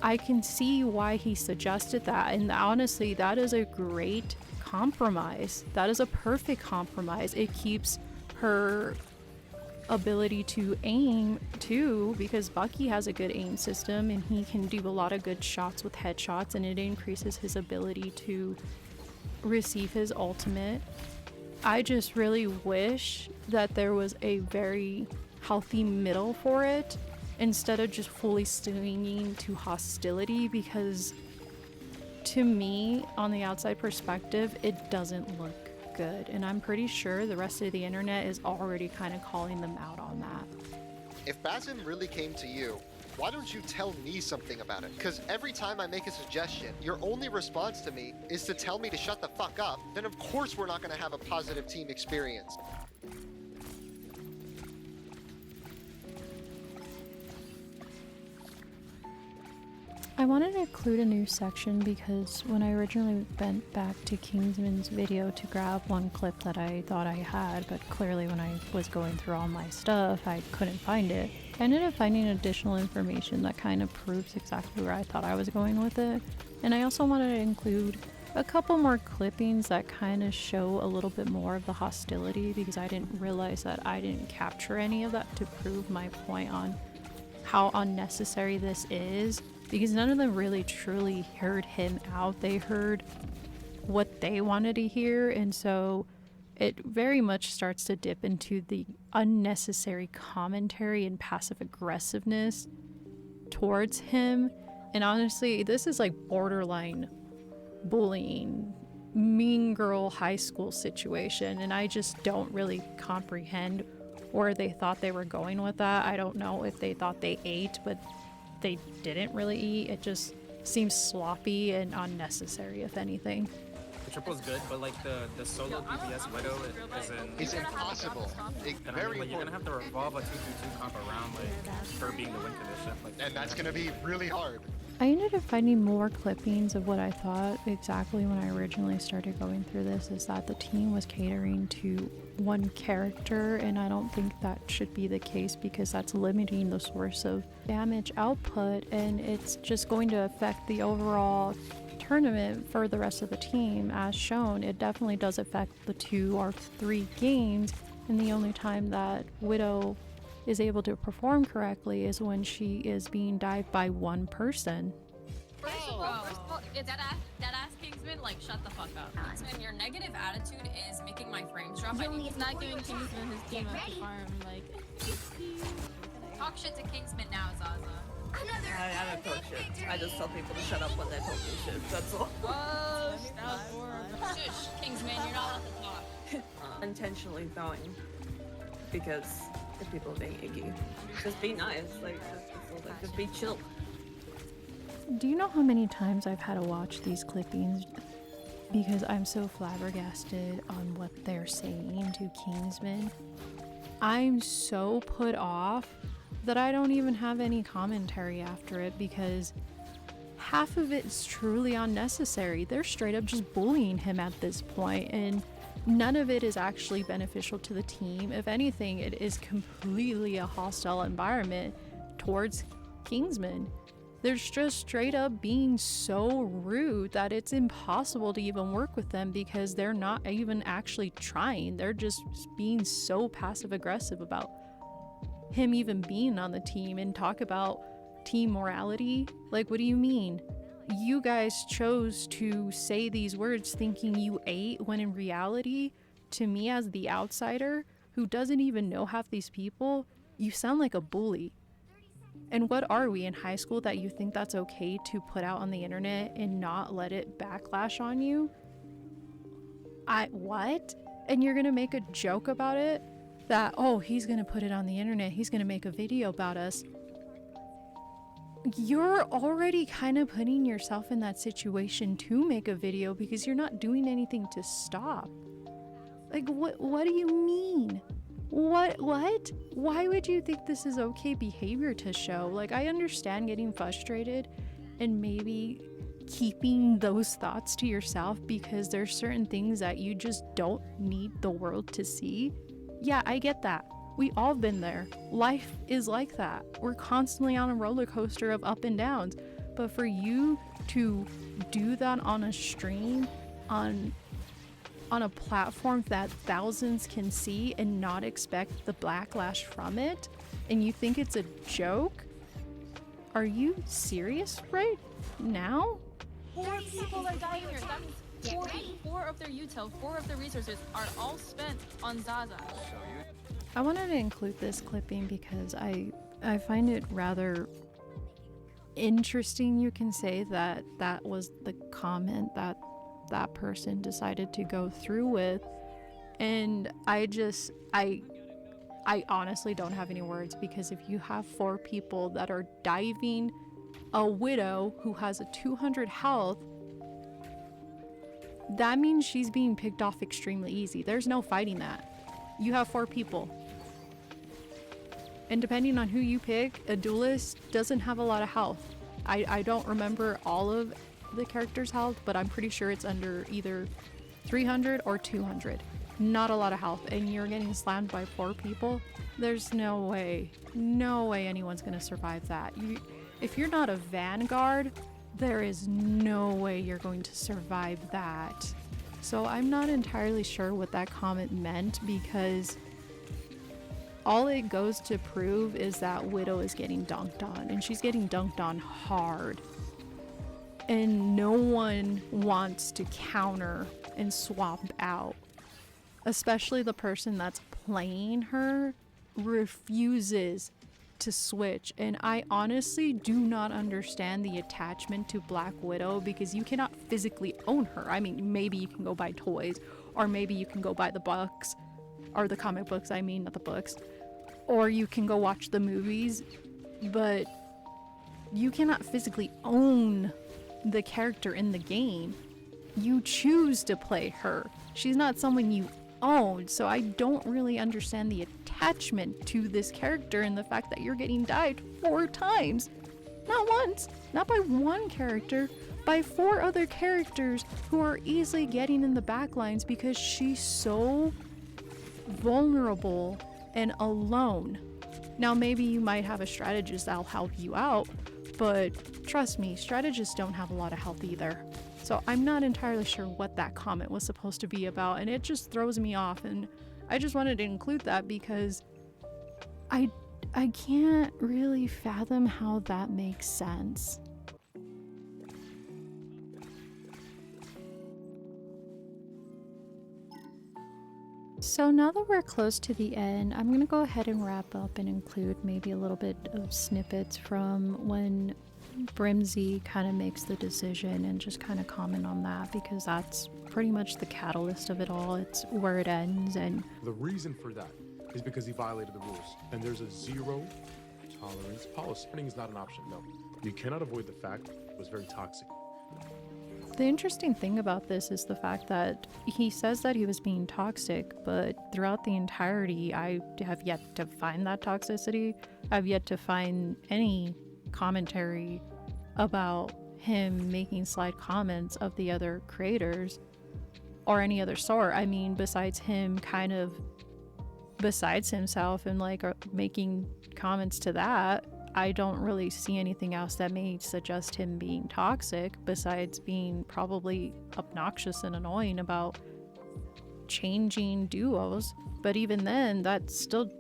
[SPEAKER 2] I can see why he suggested that. And honestly, that is a great compromise. That is a perfect compromise. It keeps her ability to aim too, because Bucky has a good aim system and he can do a lot of good shots with headshots, and it increases his ability to receive his ultimate. I just really wish that there was a very healthy middle for it instead of just fully swinging to hostility, because to me, on the outside perspective, it doesn't look good, and I'm pretty sure the rest of the internet is already kind of calling them out on that.
[SPEAKER 1] if Basim really came to you, why don't you tell me something about it? Because every time I make a suggestion, your only response to me is to tell me to shut the fuck up. Then of course we're not going to have a positive team experience.
[SPEAKER 2] I wanted to include a new section because when I originally went back to Kingsman's video to grab one clip that I thought I had, but clearly when I was going through all my stuff, I couldn't find it. I ended up finding additional information that kind of proves exactly where I thought I was going with it. And I also wanted to include a couple more clippings that kind of show a little bit more of the hostility because I didn't realize that I didn't capture any of that to prove my point on how unnecessary this is. Because none of them really truly heard him out. They heard what they wanted to hear, and so it very much starts to dip into the unnecessary commentary and passive aggressiveness towards him. And honestly, this is like borderline bullying, mean girl high school situation, and I just don't really comprehend where they thought they were going with that. I don't know if they thought they ate, but they didn't really eat. It just seems sloppy and unnecessary, if anything.
[SPEAKER 7] The triple's good, but like the solo DPS Widow isn't.
[SPEAKER 1] It's impossible.
[SPEAKER 7] And
[SPEAKER 1] Very
[SPEAKER 7] I mean, like, you're
[SPEAKER 1] important.
[SPEAKER 7] gonna have to revolve a 2-2-2 comp around like her being the win condition. Like,
[SPEAKER 1] And that's going to be really hard.
[SPEAKER 2] I ended up finding more clippings of what I thought exactly when I originally started going through this, is that the team was catering to one character, and I don't think that should be the case because that's limiting the source of damage output, and it's just going to affect the overall tournament for the rest of the team. As shown, it definitely does affect the 2 or 3 games, and the only time that Widow is able to perform correctly is when she is being dived by one person.
[SPEAKER 6] First of all, it's deadass Kingsman, like, shut the fuck up. Kingsman, your negative attitude is making my frames drop.
[SPEAKER 3] He's not giving Kingsman his team up to farm, like.
[SPEAKER 6] Talk shit to Kingsman now, Zaza.
[SPEAKER 5] I don't talk shit. I just tell people to shut up when they're talking shit. That's all.
[SPEAKER 3] Whoa, that was horrible.
[SPEAKER 6] Shush, Kingsman, you're not allowed to talk.
[SPEAKER 5] Intentionally going because the people are being iggy. Just be nice. Just be chill.
[SPEAKER 2] Do you know how many times I've had to watch these clippings because I'm so flabbergasted on what they're saying to Kingsman? I'm so put off that I don't even have any commentary after it because half of it is truly unnecessary. They're straight up just bullying him at this point, and none of it is actually beneficial to the team. If anything, it is completely a hostile environment towards Kingsman. They're just straight up being so rude that it's impossible to even work with them because they're not even actually trying. They're just being so passive aggressive about him even being on the team, and talk about team morality. Like, what do you mean? You guys chose to say these words thinking you ate, when in reality, to me as the outsider who doesn't even know half these people, you sound like a bully. And what are we in high school that you think that's okay to put out on the internet and not let it backlash on you? What? And you're gonna make a joke about it? That, oh, he's gonna put it on the internet, he's gonna make a video about us. You're already kind of putting yourself in that situation to make a video because you're not doing anything to stop. Like, what do you mean? What? Why would you think this is okay behavior to show? Like, I understand getting frustrated and maybe keeping those thoughts to yourself because there's certain things that you just don't need the world to see. Yeah, I get that. We all been there. Life is like that. We're constantly on a roller coaster of up and downs. But for you to do that on a stream, on a platform that thousands can see and not expect the backlash from it, and you think it's a joke? Are you serious right now?
[SPEAKER 3] 4 people are dying here. That means 4 of their util, 4 of their resources are all spent on Zaza.
[SPEAKER 2] I wanted to include this clipping because I find it rather interesting, you can say, that that was the comment that that person decided to go through with. And I I honestly don't have any words, because if you have 4 people that are diving a Widow who has a 200 health, that means she's being picked off extremely easy. There's no fighting that. You have 4 people. And depending on who you pick, a duelist doesn't have a lot of health. I don't remember all of the character's health, but I'm pretty sure it's under either 300 or 200. Not a lot of health, and you're getting slammed by 4 people. There's no way anyone's gonna survive that. If you're not a Vanguard, there is no way you're going to survive that. So I'm not entirely sure what that comment meant, because all it goes to prove is that Widow is getting dunked on, and she's getting dunked on hard. And no one wants to counter and swap out. Especially the person that's playing her refuses to switch. And I honestly do not understand the attachment to Black Widow, because you cannot physically own her. I mean, maybe you can go buy toys, or maybe you can go buy the books, or the comic books, I mean, not the books. Or you can go watch the movies, but you cannot physically own the character in the game. You choose to play her. She's not someone you own, so I don't really understand the attachment to this character, and the fact that you're getting died 4 times. Not once, not by one character, by 4 other characters who are easily getting in the backlines because she's so vulnerable and alone. Now maybe you might have a strategist that'll help you out, but trust me, strategists don't have a lot of health either. So I'm not entirely sure what that comment was supposed to be about, and it just throws me off, and I just wanted to include that because I can't really fathom how that makes sense. So now that we're close to the end, I'm going to go ahead and wrap up and include maybe a little bit of snippets from when Brimsy kind of makes the decision, and just kind of comment on that, because that's pretty much the catalyst of it all. It's where it ends. And
[SPEAKER 4] The reason for that is because he violated the rules, and there's a zero tolerance policy. Running is not an option, no. You cannot avoid the fact it was very toxic.
[SPEAKER 2] the interesting thing about this is the fact that he says that he was being toxic, but throughout the entirety, I have yet to find that toxicity. I've yet to find any commentary about him making slight comments of the other creators or any other sort. I mean, besides him kind of besides himself and like making comments to that, I don't really see anything else that may suggest him being toxic, besides being probably obnoxious and annoying about changing duos. But even then, that still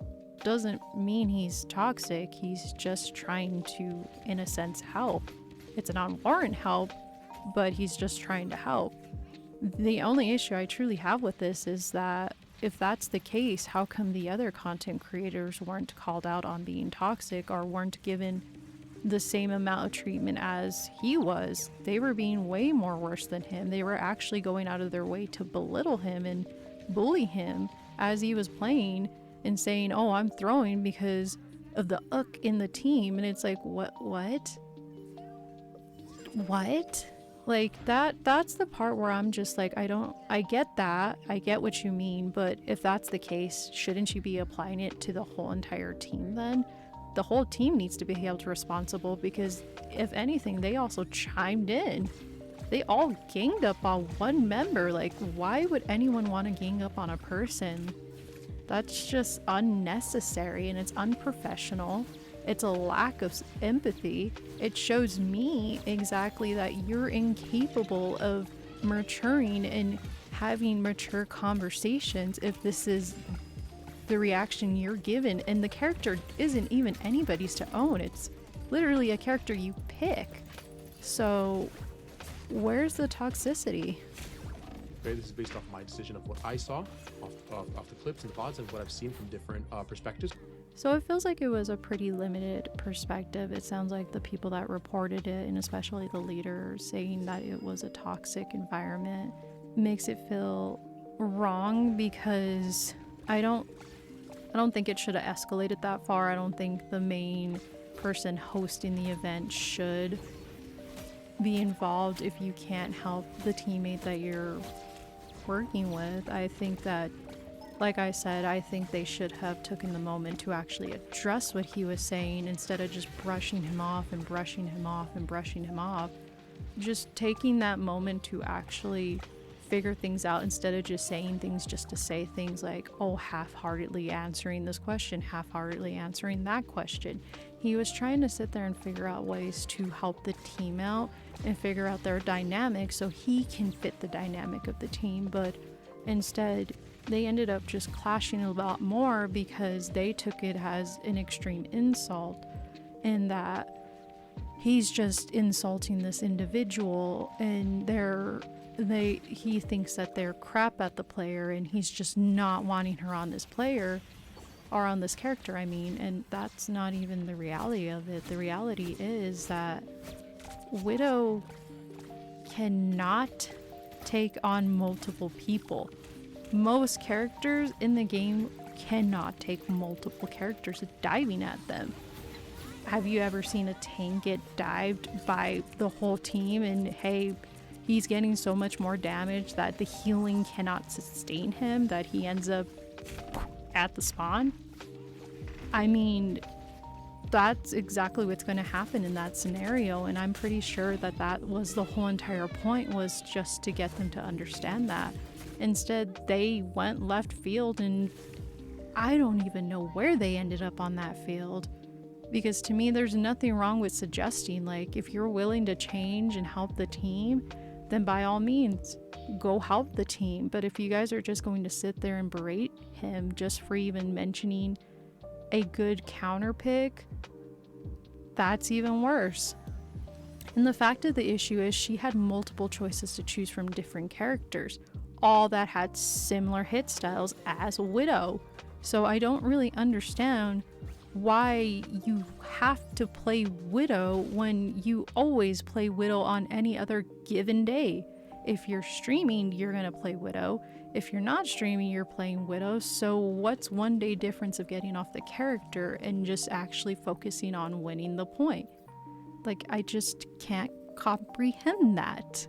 [SPEAKER 2] doesn't mean he's toxic. He's just trying to, in a sense, help. It's an unwarranted help, but he's just trying to help. The only issue I truly have with this is that if that's the case, how come the other content creators weren't called out on being toxic or weren't given the same amount of treatment as he was? They were being way more worse than him. They were actually going out of their way to belittle him and bully him as he was playing and saying, oh, I'm throwing because of the ook in the team. And it's like, what? Like that's the part where I'm just like, I get that. I get what you mean, but if that's the case, shouldn't you be applying it to the whole entire team then? The whole team needs to be held responsible, because if anything, they also chimed in. They all ganged up on one member. Like, why would anyone want to gang up on a person? That's just unnecessary and it's unprofessional. It's a lack of empathy. It shows me exactly that you're incapable of maturing and having mature conversations if this is the reaction you're given. And the character isn't even anybody's to own. It's literally a character you pick. So where's the toxicity?
[SPEAKER 4] Okay, this is based off my decision of what I saw off the clips and the VODs and what I've seen from different perspectives.
[SPEAKER 2] So it feels like it was a pretty limited perspective. It sounds like the people that reported it, and especially the leader, saying that it was a toxic environment makes it feel wrong, because I don't don't think it should have escalated that far. I don't think the main person hosting the event should be involved if you can't help the teammate that you're working with. I think that, like I said, I think they should have taken the moment to actually address what he was saying instead of just brushing him off and brushing him off and brushing him off. Just taking that moment to actually figure things out instead of just saying things just to say things, like, oh, half-heartedly answering this question, half-heartedly answering that question. He was trying to sit there and figure out ways to help the team out and figure out their dynamic so he can fit the dynamic of the team, but instead they ended up just clashing a lot more because they took it as an extreme insult, in that he's just insulting this individual and he thinks that they're crap at the player, and he's just not wanting her on this player, or on this character, I mean, and that's not even the reality of it. The reality is that Widow cannot take on multiple people. Most characters in the game cannot take multiple characters diving at them. Have you ever seen a tank get dived by the whole team and, hey, he's getting so much more damage that the healing cannot sustain him, that he ends up at the spawn? I mean, that's exactly what's going to happen in that scenario, and I'm pretty sure that that was the whole entire point, was just to get them to understand that. Instead, they went left field, and I don't even know where they ended up on that field. Because to me, there's nothing wrong with suggesting, like, if you're willing to change and help the team, then by all means, go help the team. But if you guys are just going to sit there and berate him just for even mentioning a good counter pick, that's even worse. And the fact of the issue is, she had multiple choices to choose from, different characters, all that had similar hit styles as Widow. So I don't really understand why you have to play Widow when you always play Widow on any other given day. If you're streaming, you're gonna play Widow. If you're not streaming, you're playing Widow. So what's one day difference of getting off the character and just actually focusing on winning the point? Like, I just can't comprehend that.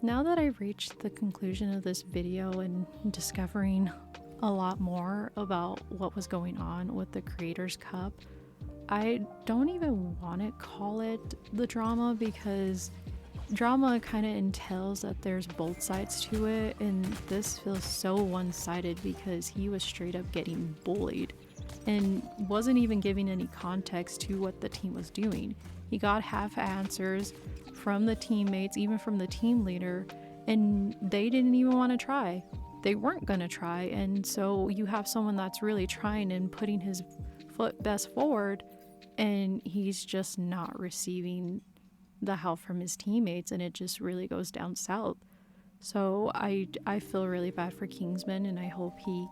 [SPEAKER 2] Now that I've reached the conclusion of this video and discovering a lot more about what was going on with the Creators Cup, I don't even want to call it the drama, because drama kind of entails that there's both sides to it, and this feels so one-sided because he was straight up getting bullied and wasn't even giving any context to what the team was doing. He got half answers from the teammates, even from the team leader, and they didn't even want to try. They weren't going to try, and so you have someone that's really trying and putting his foot best forward, and he's just not receiving the help from his teammates, and it just really goes down south. So I feel really bad for Kingsman, and I hope he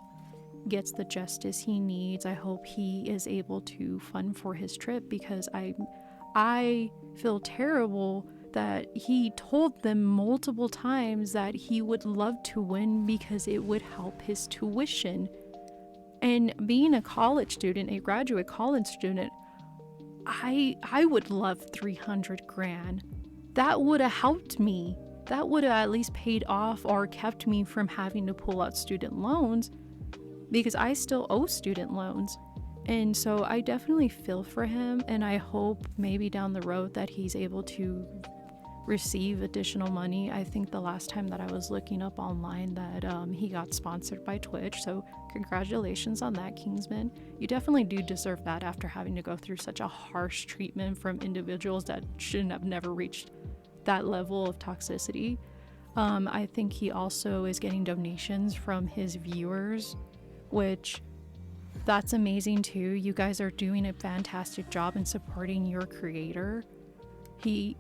[SPEAKER 2] gets the justice he needs. I hope he is able to fund for his trip, because I feel terrible that he told them multiple times that he would love to win because it would help his tuition. And being a college student, a graduate college student, I would love 300 grand. That would have helped me. That would have at least paid off or kept me from having to pull out student loans, because I still owe student loans. And so I definitely feel for him, and I hope maybe down the road that he's able to receive additional money. I think the last time that I was looking up online that he got sponsored by Twitch, so congratulations on that, Kingsman. You definitely do deserve that after having to go through such a harsh treatment from individuals that shouldn't have never reached that level of toxicity. I think he also is getting donations from his viewers, which that's amazing too. You guys are doing a fantastic job in supporting your creator. He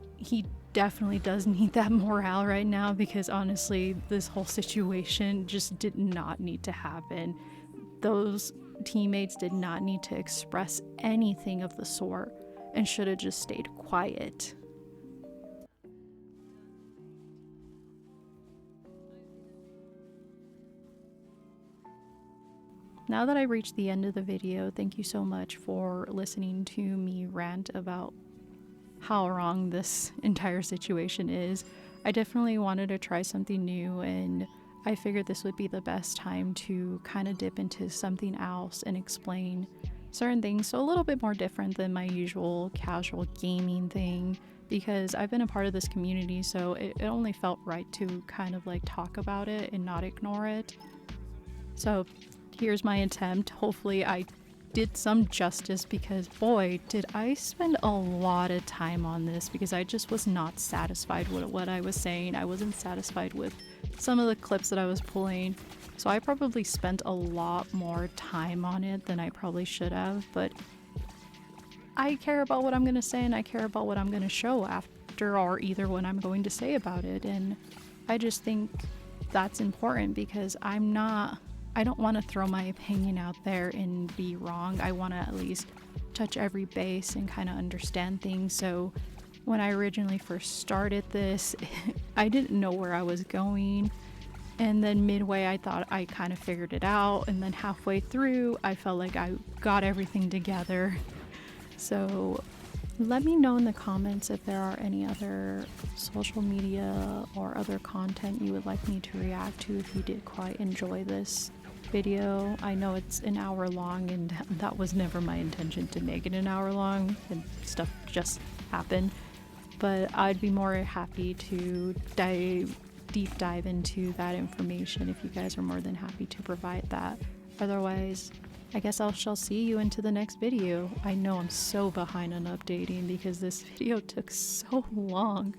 [SPEAKER 2] definitely does need that morale right now, because honestly, this whole situation just did not need to happen. Those teammates did not need to express anything of the sort and should have just stayed quiet. now that I reached the end of the video, thank you so much for listening to me rant about how wrong this entire situation is. I definitely wanted to try something new, and I figured this would be the best time to kind of dip into something else and explain certain things, so a little bit more different than my usual casual gaming thing, because I've been a part of this community, so it only felt right to kind of like talk about it and not ignore it. So here's my attempt. Hopefully I did some justice, because boy, did I spend a lot of time on this, because I just was not satisfied with what I was saying. I wasn't satisfied with some of the clips that I was pulling, so I probably spent a lot more time on it than I probably should have, but I care about what I'm going to say, and I care about what I'm going to show after or either what I'm going to say about it, and I just think that's important, because I don't want to throw my opinion out there and be wrong. I want to at least touch every base and kind of understand things. So when I originally first started this, I didn't know where I was going. And then midway, I thought I kind of figured it out. And then halfway through, I felt like I got everything together. So let me know in the comments if there are any other social media or other content you would like me to react to if you did quite enjoy this video. I know it's an hour long, and that was never my intention to make it an hour long, and stuff just happened, but I'd be more happy to deep dive into that information if you guys are more than happy to provide that. Otherwise, I guess I shall see you into the next video. I know I'm so behind on updating because this video took so long,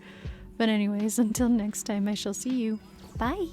[SPEAKER 2] but anyways, until next time, I shall see you. Bye.